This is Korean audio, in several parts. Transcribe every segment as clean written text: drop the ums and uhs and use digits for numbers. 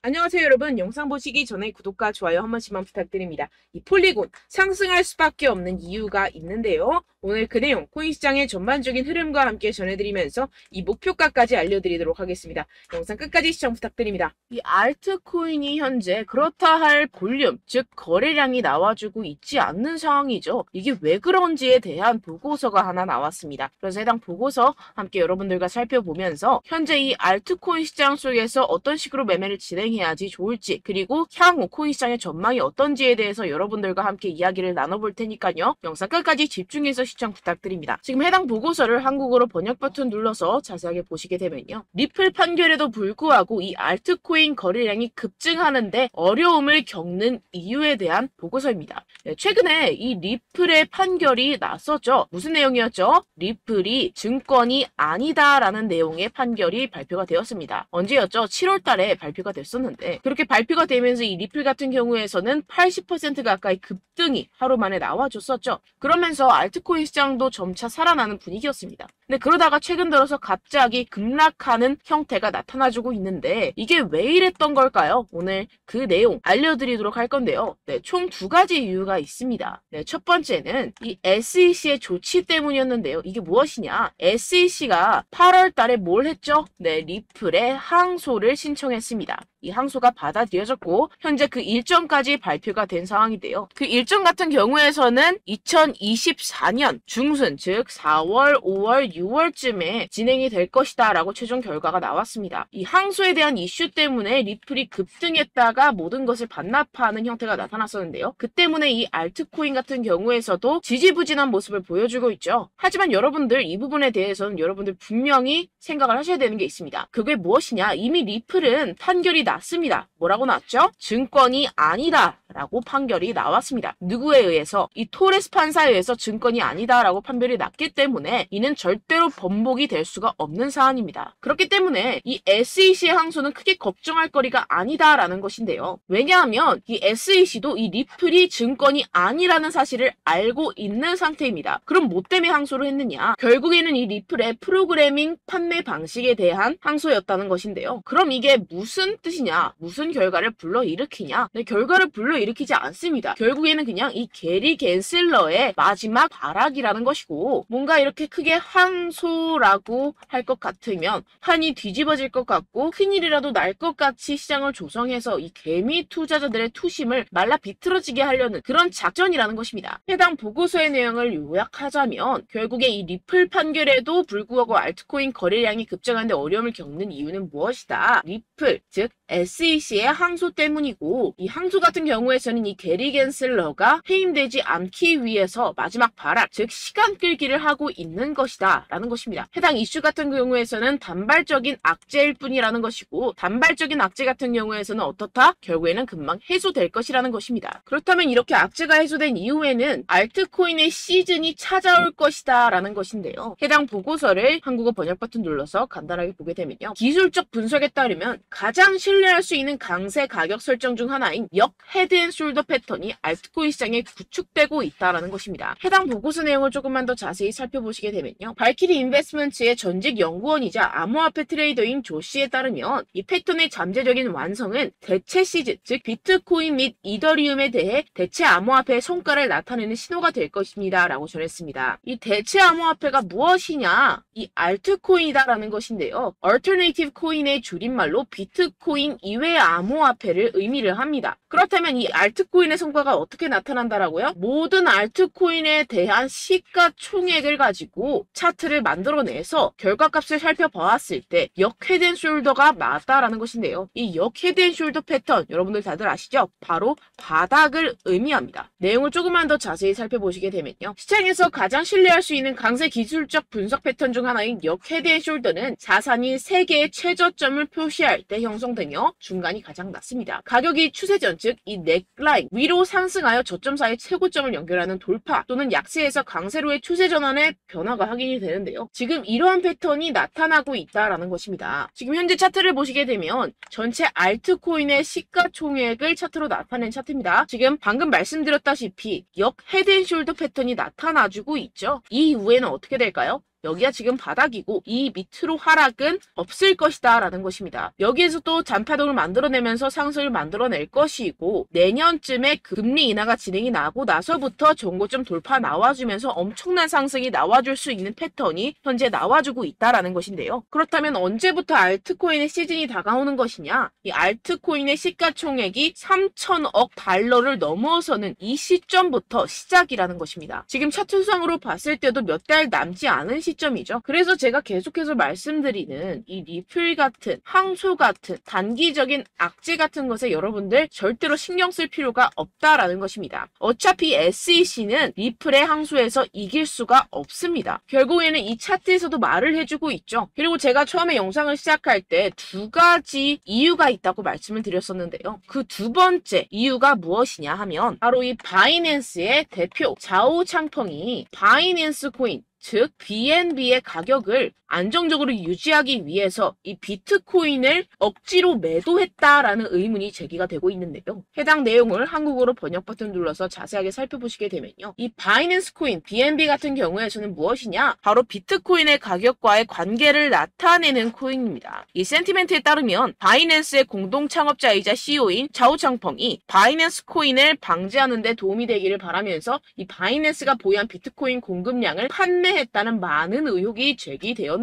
안녕하세요 여러분. 영상 보시기 전에 구독과 좋아요 한 번씩만 부탁드립니다. 이 폴리곤 상승할 수밖에 없는 이유가 있는데요. 오늘 그 내용 코인 시장의 전반적인 흐름과 함께 전해드리면서 이 목표가까지 알려드리도록 하겠습니다. 영상 끝까지 시청 부탁드립니다. 이 알트코인이 현재 그렇다 할 볼륨, 즉 거래량이 나와주고 있지 않는 상황이죠. 이게 왜 그런지에 대한 보고서가 하나 나왔습니다. 그래서 해당 보고서 함께 여러분들과 살펴보면서 현재 이 알트코인 시장 속에서 어떤 식으로 매매를 해야지 좋을지, 그리고 향후 코인 시장의 전망이 어떤지에 대해서 여러분들과 함께 이야기를 나눠볼 테니까요. 영상 끝까지 집중해서 시청 부탁드립니다. 지금 해당 보고서를 한국어로 번역 버튼 눌러서 자세하게 보시게 되면요. 리플 판결에도 불구하고 이 알트코인 거래량이 급증하는데 어려움을 겪는 이유에 대한 보고서입니다. 최근에 이 리플의 판결이 났었죠. 무슨 내용이었죠? 리플이 증권이 아니다라는 내용의 판결이 발표가 되었습니다. 언제였죠? 7월 달에 발표가 됐었는데 그렇게 발표가 되면서 이 리플 같은 경우에서는 80% 가까이 급등이 하루 만에 나와줬었죠. 그러면서 알트코인 시장도 점차 살아나는 분위기였습니다. 근데 그러다가 최근 들어서 갑자기 급락하는 형태가 나타나주고 있는데 이게 왜 이랬던 걸까요? 오늘 그 내용 알려드리도록 할 건데요. 총 두 가지 이유가 있습니다. 첫 번째는 이 SEC의 조치 때문이었는데요. 이게 무엇이냐? SEC가 8월 달에 뭘 했죠? 리플의 항소를 신청했습니다. 이 항소가 받아들여졌고 현재 그 일정까지 발표가 된 상황인데요. 그 일정 같은 경우에서는 2024년 중순, 즉 4월, 5월, 6월쯤에 진행이 될 것이다 라고 최종 결과가 나왔습니다. 이 항소에 대한 이슈 때문에 리플이 급등했다가 모든 것을 반납하는 형태가 나타났었는데요. 그 때문에 이 알트코인 같은 경우에서도 지지부진한 모습을 보여주고 있죠. 하지만 여러분들 이 부분에 대해서는 여러분들 분명히 생각을 하셔야 되는 게 있습니다. 그게 무엇이냐? 이미 리플은 판결이 났습니다. 뭐라고 났죠? 증권이 아니다 라고 판결이 나왔습니다. 누구에 의해서? 이 토레스 판사에 의해서 증권이 아니다 라고 판결이 났기 때문에 이는 절대로 번복이 될 수가 없는 사안입니다. 그렇기 때문에 이 SEC의 항소는 크게 걱정할 거리가 아니다 라는 것인데요. 왜냐하면 이 SEC도 이 리플이 증권이 아니라는 사실을 알고 있는 상태입니다. 그럼 뭐 때문에 항소를 했느냐? 결국에는 이 리플의 프로그래밍 판매 방식에 대한 항소였다는 것인데요. 그럼 이게 무슨 뜻이냐? 무슨 결과를 불러일으키냐? 결과를 불러일으키지 않습니다. 결국에는 그냥 이 게리 겐슬러의 마지막 발악이라는 것이고, 뭔가 이렇게 크게 항소라고 할 것 같으면 판이 뒤집어질 것 같고 큰일이라도 날 것 같이 시장을 조성해서 이 개미 투자자들의 투심을 말라 비틀어지게 하려는 그런 작전이라는 것입니다. 해당 보고서의 내용을 요약하자면 결국에 이 리플 판결에도 불구하고 알트코인 거래량이 급증하는데 어려움을 겪는 이유는 무엇이다? 리플, 즉 SEC의 항소 때문이고, 이 항소 같은 경우에서는 이 게리 겐슬러가 해임되지 않기 위해서 마지막 발악, 즉 시간 끌기를 하고 있는 것이다 라는 것입니다. 해당 이슈 같은 경우에서는 단발적인 악재일 뿐이라는 것이고, 단발적인 악재 같은 경우에서는 어떻다? 결국에는 금방 해소될 것이라는 것입니다. 그렇다면 이렇게 악재가 해소된 이후에는 알트코인의 시즌이 찾아올 것이다 라는 것인데요. 해당 보고서를 한국어 번역 버튼 눌러서 간단하게 보게 되면요. 기술적 분석에 따르면 가장 신뢰할 수 있는 강세 가격 설정 중 하나인 역 헤드앤숄더 패턴이 알트코인 시장에 구축되고 있다는 것입니다. 해당 보고서 내용을 조금만 더 자세히 살펴보시게 되면요. 발키리 인베스트먼트의 전직 연구원이자 암호화폐 트레이더인 조 씨에 따르면 이 패턴의 잠재적인 완성은 대체 시즌, 즉 비트코인 및 이더리움에 대해 대체 암호화폐의 성과를 나타내는 신호가 될 것입니다 라고 전했습니다. 이 대체 암호화폐가 무엇이냐? 이 알트코인이다라는 것인데요. 얼터네이티브 코인의 줄임말로 비트코인 이외의 암호화폐를 의미를 합니다. 그렇다면 이 알트코인의 성과가 어떻게 나타난다라고요? 모든 알트코인에 대한 시가총액을 가지고 차트를 만들어내서 결과값을 살펴보았을 때 역 헤드앤숄더가 맞다라는 것인데요. 이 역 헤드앤숄더 패턴 여러분들 다들 아시죠? 바로 바닥을 의미합니다. 내용을 조금만 더 자세히 살펴보시게 되면요. 시장에서 가장 신뢰할 수 있는 강세 기술적 분석 패턴 중 하나인 역 헤드앤숄더는 자산이 3개의 최저점을 표시할 때 형성되며 중간이 가장 낮습니다. 가격이 추세전, 즉 이 넥라인 위로 상승하여 저점 사이 최고점을 연결하는 돌파 또는 약세에서 강세로의 추세 전환의 변화가 확인이 되는데요. 지금 이러한 패턴이 나타나고 있다라는 것입니다. 지금 현재 차트를 보시게 되면 전체 알트코인의 시가총액을 차트로 나타낸 차트입니다. 지금 방금 말씀드렸다시피 역 헤드앤숄더 패턴이 나타나주고 있죠. 이 이후에는 어떻게 될까요? 여기가 지금 바닥이고 이 밑으로 하락은 없을 것이다 라는 것입니다. 여기에서 또 잔파동을 만들어내면서 상승을 만들어낼 것이고 내년쯤에 금리 인하가 진행이 나고 나서부터 전고점 돌파 나와주면서 엄청난 상승이 나와줄 수 있는 패턴이 현재 나와주고 있다라는 것인데요. 그렇다면 언제부터 알트코인의 시즌이 다가오는 것이냐? 이 알트코인의 시가총액이 3천억 달러를 넘어서는 이 시점부터 시작이라는 것입니다. 지금 차트상으로 봤을 때도 몇 달 남지 않은 시점이죠. 그래서 제가 계속해서 말씀드리는 이 리플 같은 항소 같은 단기적인 악재 같은 것에 여러분들 절대로 신경 쓸 필요가 없다라는 것입니다. 어차피 SEC는 리플의 항소에서 이길 수가 없습니다. 결국에는 이 차트에서도 말을 해주고 있죠. 그리고 제가 처음에 영상을 시작할 때 두 가지 이유가 있다고 말씀을 드렸었는데요. 그 두 번째 이유가 무엇이냐 하면 바로 이 바이낸스의 대표 자오 창펑이 바이낸스 코인 즉 BNB의 가격을 안정적으로 유지하기 위해서 이 비트코인을 억지로 매도했다라는 의문이 제기가 되고 있는데요. 해당 내용을 한국어로 번역 버튼 눌러서 자세하게 살펴보시게 되면요. 이 바이낸스 코인 BNB 같은 경우에서는 무엇이냐? 바로 비트코인의 가격과의 관계를 나타내는 코인입니다. 이 센티멘트에 따르면 바이낸스의 공동 창업자이자 CEO인 자오 창펑이 바이낸스 코인을 방지하는 데 도움이 되기를 바라면서 이 바이낸스가 보유한 비트코인 공급량을 판매했다는 많은 의혹이 제기되었는데요.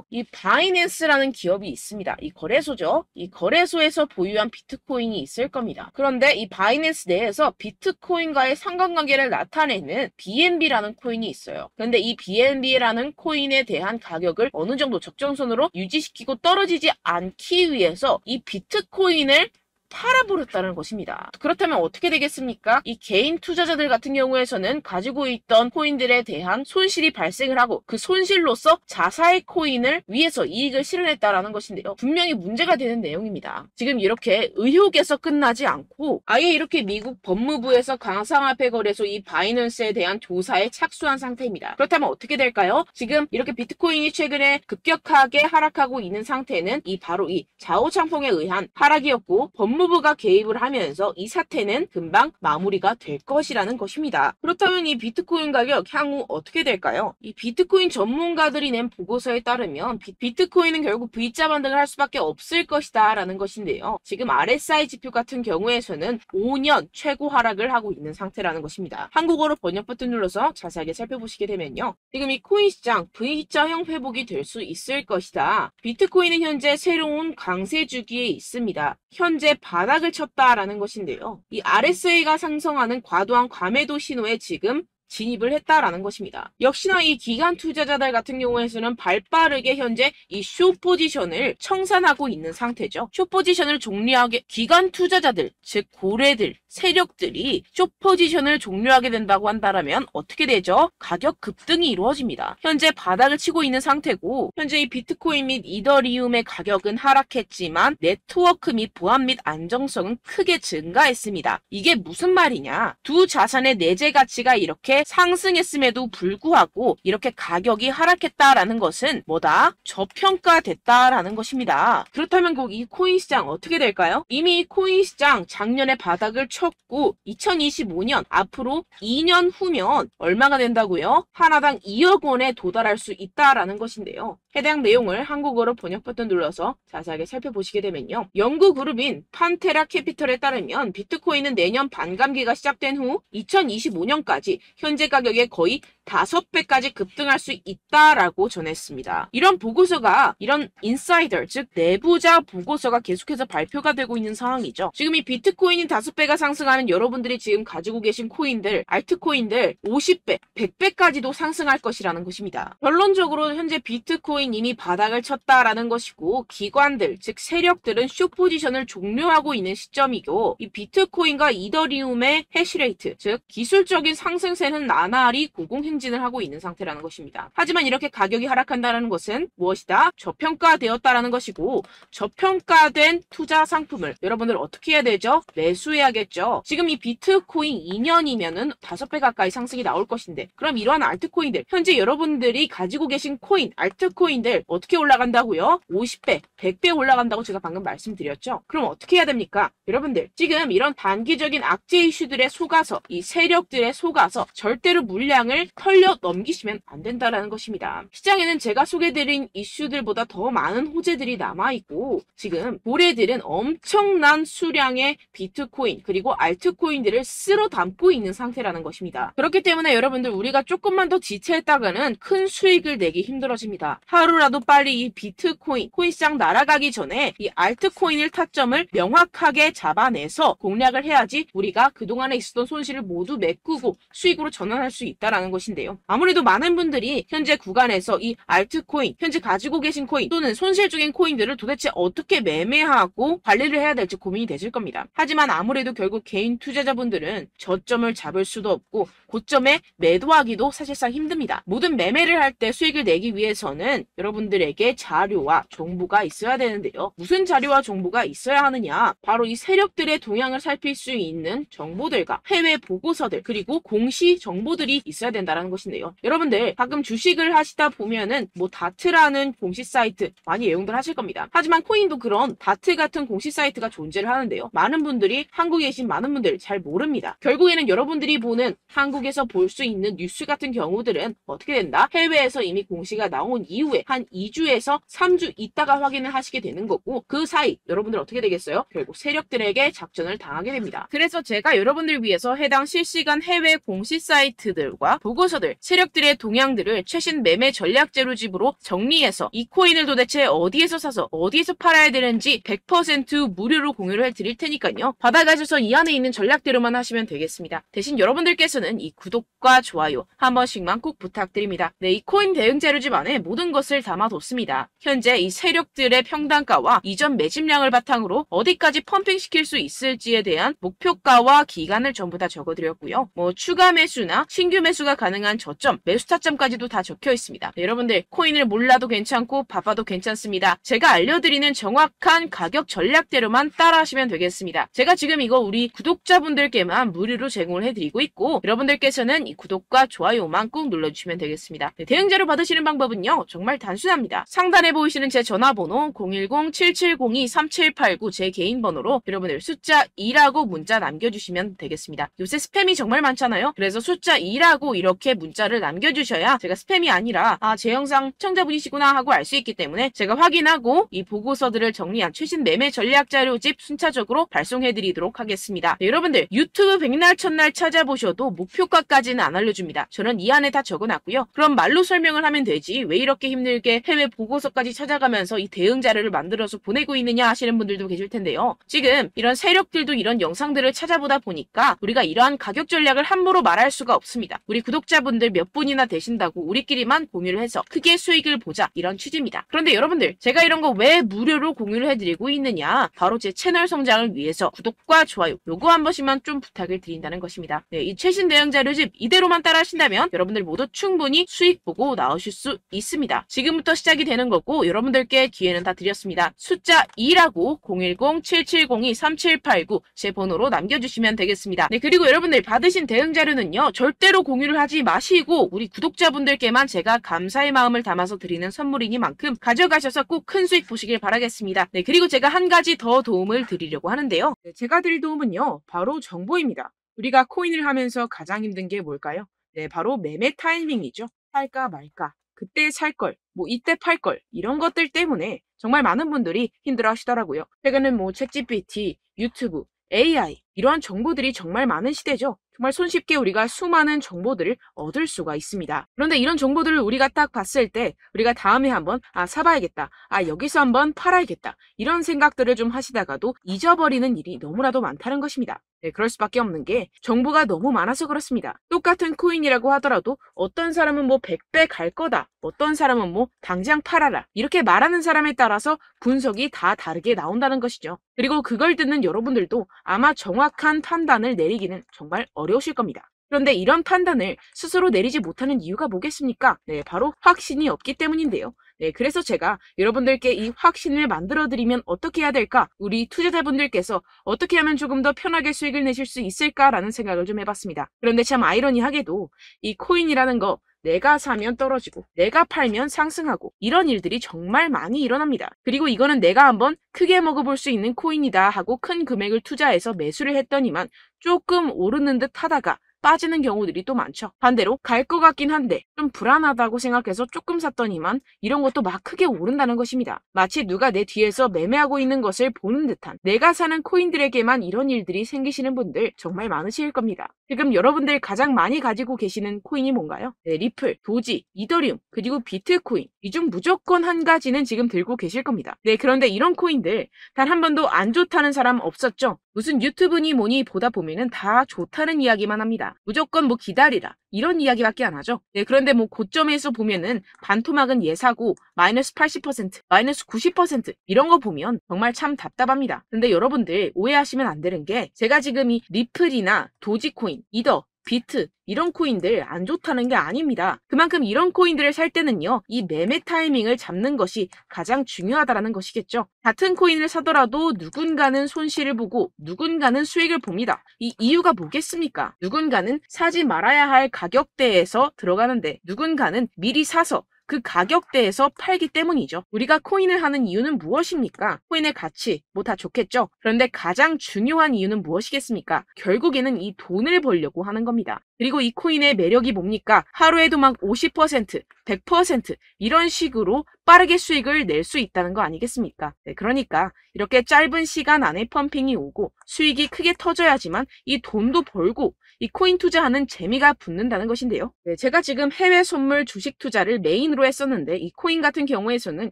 이 바이낸스라는 기업이 있습니다. 이 거래소죠. 이 거래소에서 보유한 비트코인이 있을 겁니다. 그런데 이 바이낸스 내에서 비트코인과의 상관관계를 나타내는 BNB라는 코인이 있어요. 그런데 이 BNB라는 코인에 대한 가격을 어느 정도 적정선으로 유지시키고 떨어지지 않기 위해서 이 비트코인을 팔아버렸다는 것입니다. 그렇다면 어떻게 되겠습니까? 이 개인 투자자들 같은 경우에서는 가지고 있던 코인들에 대한 손실이 발생을 하고 그 손실로서 자사의 코인을 위해서 이익을 실현했다라는 것인데요. 분명히 문제가 되는 내용입니다. 지금 이렇게 의혹에서 끝나지 않고 아예 이렇게 미국 법무부에서 가상화폐 거래소 이 바이낸스에 대한 조사에 착수한 상태입니다. 그렇다면 어떻게 될까요? 지금 이렇게 비트코인이 최근에 급격하게 하락하고 있는 상태는 바로 이 자오 창펑에 의한 하락이었고 법무부가 개입을 하면서 이 사태는 금방 마무리가 될 것이라는 것입니다. 그렇다면 이 비트코인 가격 향후 어떻게 될까요? 이 비트코인 전문가들이 낸 보고서에 따르면 비트코인은 결국 V자 반등을 할 수밖에 없을 것이다 라는 것인데요. 지금 RSI 지표 같은 경우에서는 5년 최고 하락을 하고 있는 상태라는 것입니다. 한국어로 번역 버튼 눌러서 자세하게 살펴보시게 되면요. 지금 이 코인 시장 V자형 회복이 될 수 있을 것이다. 비트코인은 현재 새로운 강세 주기에 있습니다. 현재 바닥을 쳤다라는 것인데요. 이 RSI가 상승하는 과도한 과매도 신호에 지금 진입을 했다라는 것입니다. 역시나 이 기관 투자자들 같은 경우에서는 발빠르게 현재 이 숏 포지션을 청산하고 있는 상태죠. 숏 포지션을 종료하게 기관 투자자들, 즉 고래들, 세력들이 숏 포지션을 종료하게 된다고 한다면 어떻게 되죠? 가격 급등이 이루어집니다. 현재 바닥을 치고 있는 상태고 현재 이 비트코인 및 이더리움의 가격은 하락했지만 네트워크 및 보안 및 안정성은 크게 증가했습니다. 이게 무슨 말이냐? 두 자산의 내재 가치가 이렇게 상승했음에도 불구하고 이렇게 가격이 하락했다라는 것은 뭐다? 저평가됐다라는 것입니다. 그렇다면 꼭 이 코인 시장 어떻게 될까요? 이미 이 코인 시장 작년에 바닥을 쳤고 2025년 앞으로 2년 후면 얼마가 된다고요? 하나당 2억 원에 도달할 수 있다라는 것인데요. 해당 내용을 한국어로 번역 버튼 눌러서 자세하게 살펴보시게 되면요. 연구 그룹인 판테라 캐피털에 따르면 비트코인은 내년 반감기가 시작된 후 2025년까지 현재 가격의 거의 5배까지 급등할 수 있다라고 전했습니다. 이런 보고서가 이런 인사이더 즉 내부자 보고서가 계속해서 발표가 되고 있는 상황이죠. 지금 이 비트코인이 5배가 상승하는 여러분들이 지금 가지고 계신 코인들, 알트코인들 50배, 100배까지도 상승할 것이라는 것입니다. 결론적으로 현재 비트코인 이미 바닥을 쳤다라는 것이고 기관들 즉 세력들은 숏 포지션을 종료하고 있는 시점이고 이 비트코인과 이더리움의 해시레이트 즉 기술적인 상승세는 나날이 고공행진을 하고 있는 상태라는 것입니다. 하지만 이렇게 가격이 하락한다는 것은 무엇이다? 저평가되었다라는 것이고 저평가된 투자 상품을 여러분들 어떻게 해야 되죠? 매수해야겠죠. 지금 이 비트코인 2년이면은 5배 가까이 상승이 나올 것인데 그럼 이러한 알트코인들 현재 여러분들이 가지고 계신 코인, 알트코인들 어떻게 올라간다고요? 50배, 100배 올라간다고 제가 방금 말씀드렸죠. 그럼 어떻게 해야 됩니까? 여러분들 지금 이런 단기적인 악재 이슈들에 속아서 이 세력들에 속아서 절대로 물량을 털려 넘기시면 안 된다라는 것입니다. 시장에는 제가 소개드린 이슈들보다 더 많은 호재들이 남아있고 지금 고래들은 엄청난 수량의 비트코인 그리고 알트코인들을 쓸어 담고 있는 상태라는 것입니다. 그렇기 때문에 여러분들 우리가 조금만 더 지체했다가는 큰 수익을 내기 힘들어집니다. 하루라도 빨리 이 비트코인, 코인시장 날아가기 전에 이 알트코인을 타점을 명확하게 잡아내서 공략을 해야지 우리가 그동안에 있었던 손실을 모두 메꾸고 수익으로 전환할 수 있다는 것인데요. 아무래도 많은 분들이 현재 구간에서 이 알트코인, 현재 가지고 계신 코인 또는 손실 중인 코인들을 도대체 어떻게 매매하고 관리를 해야 될지 고민이 되실 겁니다. 하지만 아무래도 결국 개인 투자자분들은 저점을 잡을 수도 없고 고점에 매도하기도 사실상 힘듭니다. 모든 매매를 할 때 수익을 내기 위해서는 여러분들에게 자료와 정보가 있어야 되는데요. 무슨 자료와 정보가 있어야 하느냐? 바로 이 세력들의 동향을 살필 수 있는 정보들과 해외 보고서들 그리고 공시 정보들이 있어야 된다는 것인데요. 여러분들 가끔 주식을 하시다 보면은 뭐 다트라는 공시 사이트 많이 애용들 하실 겁니다. 하지만 코인도 그런 다트 같은 공시 사이트가 존재를 하는데요. 많은 분들이 한국에 계신 많은 분들 잘 모릅니다. 결국에는 여러분들이 보는 한국에서 볼 수 있는 뉴스 같은 경우들은 어떻게 된다? 해외에서 이미 공시가 나온 이후에 한 2주에서 3주 있다가 확인을 하시게 되는 거고 그 사이 여러분들 어떻게 되겠어요? 결국 세력들에게 작전을 당하게 됩니다. 그래서 제가 여러분들 위해서 해당 실시간 해외 공시 사이트들과 보고서들, 세력들의 동향들을 최신 매매 전략 재료집으로 정리해서 이 코인을 도대체 어디에서 사서 어디에서 팔아야 되는지 100% 무료로 공유를 해드릴 테니까요. 받아가셔서 이 안에 있는 전략대로만 하시면 되겠습니다. 대신 여러분들께서는 이 구독과 좋아요 한 번씩만 꼭 부탁드립니다. 네, 이 코인 대응 재료집 안에 모든 것을 담아뒀습니다. 현재 이 세력들의 평단가와 이전 매집량을 바탕으로 어디까지 펌핑시킬 수 있을지에 대한 목표가와 기간을 전부 다 적어드렸고요. 뭐 추가 매수나 신규 매수가 가능한 저점, 매수 타점까지도 다 적혀 있습니다. 네, 여러분들 코인을 몰라도 괜찮고 바빠도 괜찮습니다. 제가 알려드리는 정확한 가격 전략대로만 따라하시면 되겠습니다. 제가 지금 이거 우리 구독자분들께만 무료로 제공을 해드리고 있고 여러분들께서는 이 구독과 좋아요만 꼭 눌러주시면 되겠습니다. 네, 대응자료 받으시는 방법은요. 정말 단순합니다. 상단에 보이시는 제 전화번호 010-7702-3789 제 개인 번호로 여러분들 숫자 2라고 문자 남겨주시면 되겠습니다. 요새 스팸이 정말 많잖아요. 그래서 숫자 2라고 이렇게 문자를 남겨주셔야 제가 스팸이 아니라 제 영상 시청자분이시구나 하고 알 수 있기 때문에 제가 확인하고 이 보고서들을 정리한 최신 매매 전략 자료집 순차적으로 발송해드리도록 하겠습니다. 네, 여러분들 유튜브 백날 첫날 찾아보셔도 목표가까지는 안 알려줍니다. 저는 이 안에 다 적어놨고요. 그럼 말로 설명을 하면 되지 왜 이렇게 힘들게 해외 보고서까지 찾아가면서 이 대응 자료를 만들어서 보내고 있느냐 하시는 분들도 계실 텐데요. 지금 이런 세력들도 이런 영상들을 찾아보다 보니까 우리가 이러한 가격 전략을 함부로 말할 수가 없습니다. 우리 구독자분들 몇 분이나 되신다고 우리끼리만 공유를 해서 크게 수익을 보자 이런 취지입니다. 그런데 여러분들 제가 이런 거 왜 무료로 공유를 해드리고 있느냐 바로 제 채널 성장을 위해서 구독과 좋아요 요거 한 번씩만 좀 부탁을 드린다는 것입니다. 네, 이 최신 대응 자료집 이대로만 따라 하신다면 여러분들 모두 충분히 수익 보고 나오실 수 있습니다. 지금부터 시작이 되는 거고 여러분들께 기회는 다 드렸습니다. 숫자 2라고 010-7702-3789 제 번호로 남겨주시면 되겠습니다. 네, 그리고 여러분들 받으신 대응 자료는요. 절대로 공유를 하지 마시고 우리 구독자분들께만 제가 감사의 마음을 담아서 드리는 선물이니만큼 가져가셔서 꼭 큰 수익 보시길 바라겠습니다. 네, 그리고 제가 한 가지 더 도움을 드리려고 하는데요. 네, 제가 드릴 도움은요. 바로 정보입니다. 우리가 코인을 하면서 가장 힘든 게 뭘까요? 네, 바로 매매 타이밍이죠. 살까 말까, 그때 살 걸, 뭐 이때 팔 걸, 이런 것들 때문에 정말 많은 분들이 힘들어 하시더라고요. 최근은 뭐 챗GPT, 유튜브, AI 이러한 정보들이 정말 많은 시대죠. 정말 손쉽게 우리가 수많은 정보들을 얻을 수가 있습니다. 그런데 이런 정보들을 우리가 딱 봤을 때 우리가 다음에 한번 사봐야겠다. 여기서 한번 팔아야겠다. 이런 생각들을 좀 하시다가도 잊어버리는 일이 너무나도 많다는 것입니다. 네, 그럴 수밖에 없는 게 정보가 너무 많아서 그렇습니다. 똑같은 코인이라고 하더라도 어떤 사람은 뭐 100배 갈 거다. 어떤 사람은 뭐 당장 팔아라. 이렇게 말하는 사람에 따라서 분석이 다 다르게 나온다는 것이죠. 그리고 그걸 듣는 여러분들도 아마 정확한 판단을 내리기는 정말 어려우실 겁니다. 그런데 이런 판단을 스스로 내리지 못하는 이유가 뭐겠습니까? 네, 바로 확신이 없기 때문인데요. 네, 그래서 제가 여러분들께 이 확신을 만들어드리면 어떻게 해야 될까? 우리 투자자분들께서 어떻게 하면 조금 더 편하게 수익을 내실 수 있을까라는 생각을 좀 해봤습니다. 그런데 참 아이러니하게도 이 코인이라는 거 내가 사면 떨어지고 내가 팔면 상승하고 이런 일들이 정말 많이 일어납니다. 그리고 이거는 내가 한번 크게 먹어볼 수 있는 코인이다 하고 큰 금액을 투자해서 매수를 했더니만 조금 오르는 듯 하다가 빠지는 경우들이 또 많죠. 반대로 갈 것 같긴 한데 좀 불안하다고 생각해서 조금 샀더니만 이런 것도 막 크게 오른다는 것입니다. 마치 누가 내 뒤에서 매매하고 있는 것을 보는 듯한, 내가 사는 코인들에게만 이런 일들이 생기시는 분들 정말 많으실 겁니다. 지금 여러분들 가장 많이 가지고 계시는 코인이 뭔가요? 네, 리플, 도지, 이더리움, 그리고 비트코인. 이 중 무조건 한 가지는 지금 들고 계실 겁니다. 네, 그런데 이런 코인들 단 한 번도 안 좋다는 사람 없었죠? 무슨 유튜브니 뭐니 보다 보면은 다 좋다는 이야기만 합니다. 무조건 뭐 기다리라 이런 이야기밖에 안 하죠. 네, 그런데 뭐 고점에서 보면은 반토막은 예사고 마이너스 80%, 마이너스 90% 이런 거 보면 정말 참 답답합니다. 근데 여러분들 오해하시면 안 되는 게 제가 지금 이 리플이나 도지코인, 이더, 비트 이런 코인들 안 좋다는 게 아닙니다. 그만큼 이런 코인들을 살 때는요, 이 매매 타이밍을 잡는 것이 가장 중요하다는 것이겠죠. 같은 코인을 사더라도 누군가는 손실을 보고 누군가는 수익을 봅니다. 이 이유가 뭐겠습니까? 누군가는 사지 말아야 할 가격대에서 들어가는데 누군가는 미리 사서 그 가격대에서 팔기 때문이죠. 우리가 코인을 하는 이유는 무엇입니까? 코인의 가치, 뭐 다 좋겠죠. 그런데 가장 중요한 이유는 무엇이겠습니까? 결국에는 이 돈을 벌려고 하는 겁니다. 그리고 이 코인의 매력이 뭡니까? 하루에도 막 50%, 100% 이런 식으로 빠르게 수익을 낼 수 있다는 거 아니겠습니까? 네, 그러니까 이렇게 짧은 시간 안에 펌핑이 오고 수익이 크게 터져야지만 이 돈도 벌고 이 코인 투자하는 재미가 붙는다는 것인데요. 네, 제가 지금 해외 선물 주식 투자를 메인으로 했었는데 이 코인 같은 경우에서는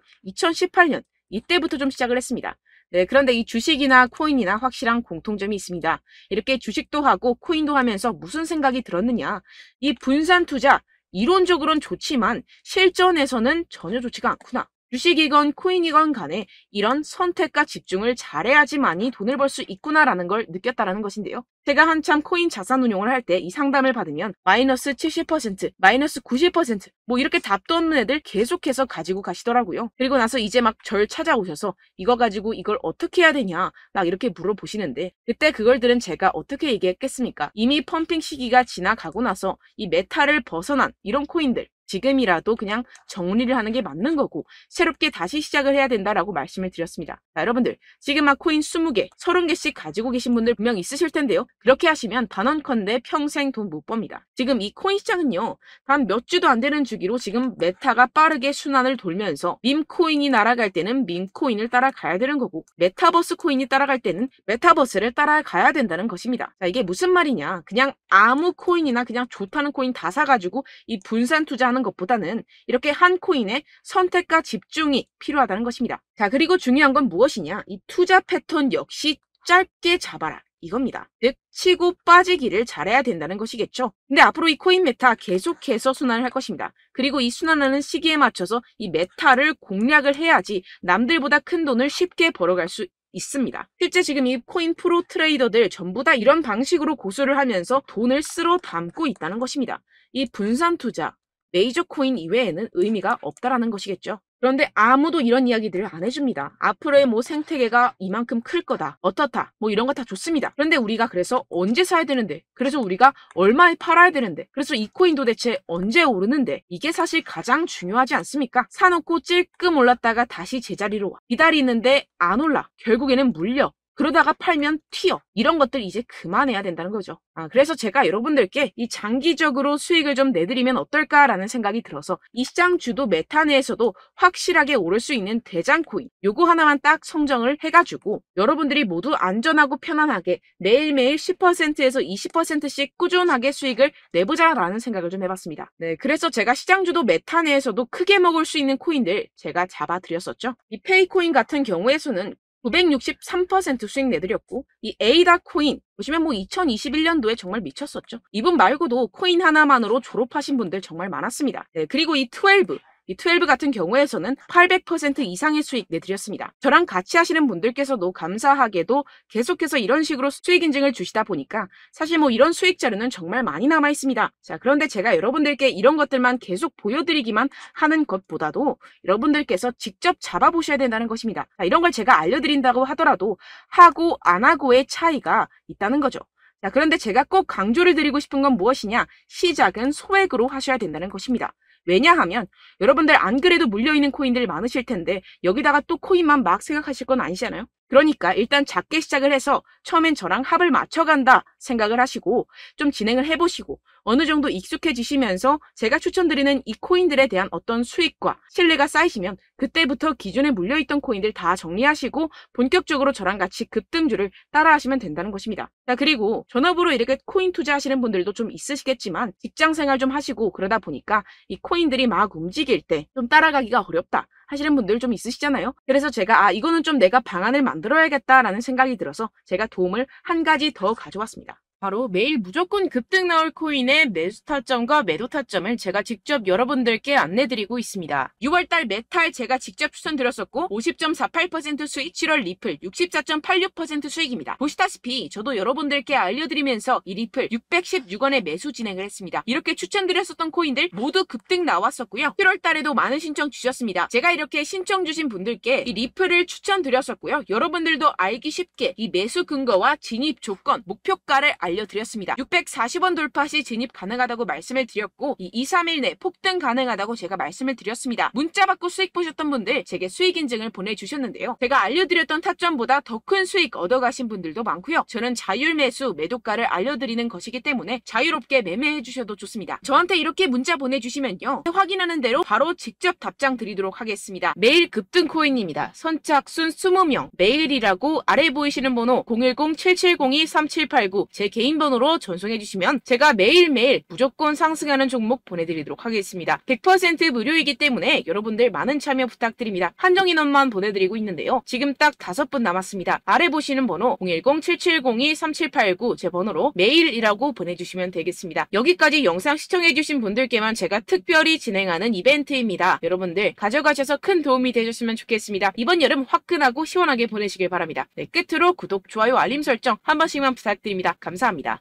2018년 이때부터 좀 시작을 했습니다. 네, 그런데 이 주식이나 코인이나 확실한 공통점이 있습니다. 이렇게 주식도 하고 코인도 하면서 무슨 생각이 들었느냐? 이 분산 투자 이론적으로는 좋지만 실전에서는 전혀 좋지가 않구나. 주식이건 코인이건 간에 이런 선택과 집중을 잘해야지만이 돈을 벌 수 있구나라는 걸 느꼈다라는 것인데요. 제가 한참 코인 자산 운용을 할 때 이 상담을 받으면 마이너스 70%, 마이너스 90% 뭐 이렇게 답도 없는 애들 계속해서 가지고 가시더라고요. 그리고 나서 이제 막 절 찾아오셔서 이거 가지고 이걸 어떻게 해야 되냐 막 이렇게 물어보시는데 그때 그걸 들은 제가 어떻게 얘기했겠습니까? 이미 펌핑 시기가 지나가고 나서 이 메타를 벗어난 이런 코인들 지금이라도 그냥 정리를 하는 게 맞는 거고 새롭게 다시 시작을 해야 된다라고 말씀을 드렸습니다. 자, 여러분들 지금 막 코인 20개, 30개씩 가지고 계신 분들 분명 있으실 텐데요. 그렇게 하시면 단언컨대 평생 돈 못 법니다. 지금 이 코인 시장은요. 단 몇 주도 안 되는 주기로 지금 메타가 빠르게 순환을 돌면서 밈코인이 날아갈 때는 밈코인을 따라가야 되는 거고 메타버스 코인이 따라갈 때는 메타버스를 따라가야 된다는 것입니다. 자, 이게 무슨 말이냐. 그냥 아무 코인이나 그냥 좋다는 코인 다 사가지고 이 분산 투자하는 것보다는 이렇게 한 코인에 선택과 집중이 필요하다는 것입니다. 자, 그리고 중요한 건 무엇이냐? 이 투자 패턴 역시 짧게 잡아라. 이겁니다. 즉 치고 빠지기를 잘해야 된다는 것이겠죠. 근데 앞으로 이 코인 메타 계속해서 순환을 할 것입니다. 그리고 이 순환하는 시기에 맞춰서 이 메타를 공략을 해야지 남들보다 큰 돈을 쉽게 벌어갈 수 있습니다. 실제 지금 이 코인 프로 트레이더들 전부 다 이런 방식으로 고수를 하면서 돈을 쓸어 담고 있다는 것입니다. 이 분산 투자, 메이저 코인 이외에는 의미가 없다라는 것이겠죠. 그런데 아무도 이런 이야기들을 안 해줍니다. 앞으로의 뭐 생태계가 이만큼 클 거다. 어떻다. 뭐 이런 거 다 좋습니다. 그런데 우리가 그래서 언제 사야 되는데? 그래서 우리가 얼마에 팔아야 되는데? 그래서 이 코인 도대체 언제 오르는데? 이게 사실 가장 중요하지 않습니까? 사놓고 찔끔 올랐다가 다시 제자리로 와. 기다리는데 안 올라. 결국에는 물려. 그러다가 팔면 튀어. 이런 것들 이제 그만해야 된다는 거죠. 그래서 제가 여러분들께 이 장기적으로 수익을 좀 내드리면 어떨까라는 생각이 들어서 이 시장 주도 메타 내에서도 확실하게 오를 수 있는 대장 코인 요거 하나만 딱 선정을 해가지고 여러분들이 모두 안전하고 편안하게 매일매일 10%에서 20%씩 꾸준하게 수익을 내보자라는 생각을 좀 해봤습니다. 네, 그래서 제가 시장 주도 메타 내에서도 크게 먹을 수 있는 코인들 제가 잡아드렸었죠. 이 페이코인 같은 경우에서는 963% 수익 내드렸고 이 에이다 코인 보시면 뭐 2021년도에 정말 미쳤었죠. 이분 말고도 코인 하나만으로 졸업하신 분들 정말 많았습니다. 네, 그리고 이 12 이 12 같은 경우에서는 800% 이상의 수익 내드렸습니다. 저랑 같이 하시는 분들께서도 감사하게도 계속해서 이런 식으로 수익 인증을 주시다 보니까 사실 뭐 이런 수익 자료는 정말 많이 남아 있습니다. 자, 그런데 제가 여러분들께 이런 것들만 계속 보여드리기만 하는 것보다도 여러분들께서 직접 잡아보셔야 된다는 것입니다. 자, 이런 걸 제가 알려드린다고 하더라도 하고 안 하고의 차이가 있다는 거죠. 자, 그런데 제가 꼭 강조를 드리고 싶은 건 무엇이냐? 시작은 소액으로 하셔야 된다는 것입니다. 왜냐하면 여러분들 안 그래도 물려있는 코인들 많으실 텐데 여기다가 또 코인만 막 생각하실 건 아니잖아요. 그러니까 일단 작게 시작을 해서 처음엔 저랑 합을 맞춰간다 생각을 하시고 좀 진행을 해보시고 어느 정도 익숙해지시면서 제가 추천드리는 이 코인들에 대한 어떤 수익과 신뢰가 쌓이시면 그때부터 기존에 물려있던 코인들 다 정리하시고 본격적으로 저랑 같이 급등주를 따라하시면 된다는 것입니다. 자, 그리고 전업으로 이렇게 코인 투자하시는 분들도 좀 있으시겠지만 직장생활 좀 하시고 그러다 보니까 이 코인들이 막 움직일 때 좀 따라가기가 어렵다 하시는 분들 좀 있으시잖아요. 그래서 제가 이거는 좀 내가 방안을 만들어야겠다라는 생각이 들어서 제가 도움을 한 가지 더 가져왔습니다. 바로 매일 무조건 급등 나올 코인의 매수 타점과 매도 타점을 제가 직접 여러분들께 안내드리고 있습니다. 6월달 메탈 제가 직접 추천드렸었고 50.48% 수익, 7월 리플 64.86% 수익입니다. 보시다시피 저도 여러분들께 알려드리면서 이 리플 616원에 매수 진행을 했습니다. 이렇게 추천드렸었던 코인들 모두 급등 나왔었고요. 7월달에도 많은 신청 주셨습니다. 제가 이렇게 신청 주신 분들께 이 리플을 추천드렸었고요. 여러분들도 알기 쉽게 이 매수 근거와 진입 조건, 목표가를 알려드렸습니다. 640원 돌파 시 진입 가능하다고 말씀을 드렸고 이 2, 3일 내 폭등 가능하다고 제가 말씀을 드렸습니다. 문자 받고 수익 보셨던 분들 제게 수익 인증을 보내주셨는데요. 제가 알려드렸던 타점보다 더 큰 수익 얻어가신 분들도 많고요. 저는 자율 매수, 매도가를 알려드리는 것이기 때문에 자유롭게 매매해 주셔도 좋습니다. 저한테 이렇게 문자 보내주시면요. 확인하는 대로 바로 직접 답장 드리도록 하겠습니다. 매일 급등 코인입니다. 선착순 20명, 매일이라고 아래 보이시는 번호 010-7702-3789 제 개인 번호로 전송해 주시면 제가 매일매일 무조건 상승하는 종목 보내드리도록 하겠습니다. 100% 무료이기 때문에 여러분들 많은 참여 부탁드립니다. 한정 인원만 보내드리고 있는데요. 지금 딱 5분 남았습니다. 아래 보시는 번호 010-7702-3789 제 번호로 메일이라고 보내주시면 되겠습니다. 여기까지 영상 시청해주신 분들께만 제가 특별히 진행하는 이벤트입니다. 여러분들 가져가셔서 큰 도움이 되셨으면 좋겠습니다. 이번 여름 화끈하고 시원하게 보내시길 바랍니다. 네, 끝으로 구독, 좋아요, 알림 설정 한 번씩만 부탁드립니다. 감사합니다.